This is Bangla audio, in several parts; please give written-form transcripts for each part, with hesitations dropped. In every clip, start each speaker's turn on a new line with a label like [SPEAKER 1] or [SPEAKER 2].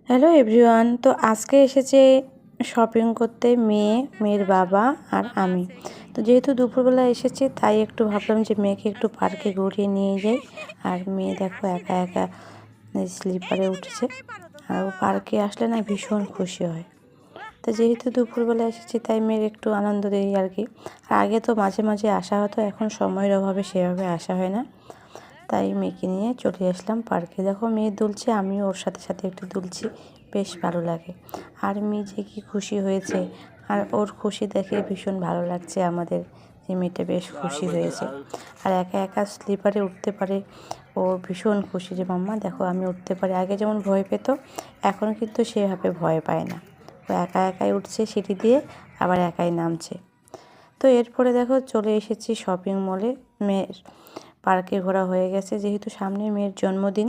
[SPEAKER 1] হ্যালো এভরিওয়ান, তো আজকে এসেছে শপিং করতে মেয়ের বাবা আর আমি। তো যেহেতু দুপুরবেলা এসেছি তাই একটু ভাবলাম যে মেয়েকে একটু পার্কে ঘুরিয়ে নিয়ে যাই। আর মেয়ে দেখো একা একা স্লিপারে উঠেছে, আর ও পার্কে আসলে না ভীষণ খুশি হয়। তো যেহেতু দুপুরবেলা এসেছি তাই মেয়ের একটু আনন্দ দেই আর কি। আর আগে তো মাঝে মাঝে আসা হতো, এখন সময়ের অভাবে সেভাবে আসা হয় না। তাই মেয়েকে নিয়ে চলে আসলাম পার্কে। দেখো মেয়ে দুলছে, আমিও ওর সাথে সাথে একটু দুলছি, বেশ ভালো লাগে। আর মেয়ে যে কী খুশি হয়েছে, আর ওর খুশি দেখে ভীষণ ভালো লাগছে আমাদের, যে মেয়েটা বেশ খুশি হয়েছে। আর একা একা স্লিপারে উঠতে পারে, ও ভীষণ খুশি যে মাম্মা দেখো আমি উঠতে পারি। আগে যেমন ভয় পেত, এখন কিন্তু সেভাবে ভয় পায় না। ও একা একাই উঠছে সিঁড়ি দিয়ে, আবার একাই নামছে। তো এরপরে দেখো চলে এসেছি শপিং মলে। মেয়ের পার্কে ঘোরা হয়ে গেছে, যেহেতু সামনে মেয়ের জন্মদিন,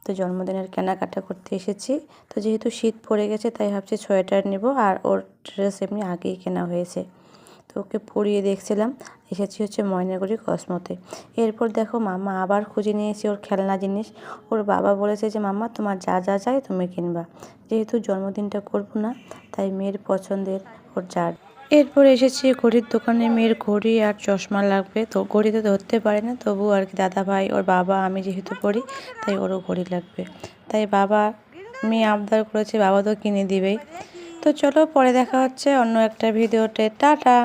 [SPEAKER 1] তো জন্মদিনের কেনাকাটা করতে এসেছি। তো যেহেতু শীত পড়ে গেছে তাই ভাবছি সোয়েটার নেব, আর ওর ড্রেস এমনি আগেই কেনা হয়েছে। তো ওকে পরিয়ে দেখছিলাম। এসেছি হচ্ছে ময়নাগুড়ি কসমোতে। এরপর দেখো মাম্মা আবার খুঁজে নিয়েছি ওর খেলনা জিনিস। ওর বাবা বলেছে যে মাম্মা তোমার যা যা চাই তুমি কিনবা, যেহেতু জন্মদিনটা করবো না তাই মেয়ের পছন্দের ওর যা। এরপর এসেছি ঘড়ির দোকানে, মেয়ের ঘড়ি আর চশমা লাগবে। তো ঘড়িতে ধরতে পারে না, তবু আর কি দাদা ভাই ওর বাবা আমি যেহেতু পড়ি তাই ওরও ঘড়ি লাগবে। তাই বাবা, মেয়ে আবদার করেছে, বাবা তো কিনে দিবেই। তো চলো পরে দেখা হচ্ছে অন্য একটা ভিডিওতে, টাটা।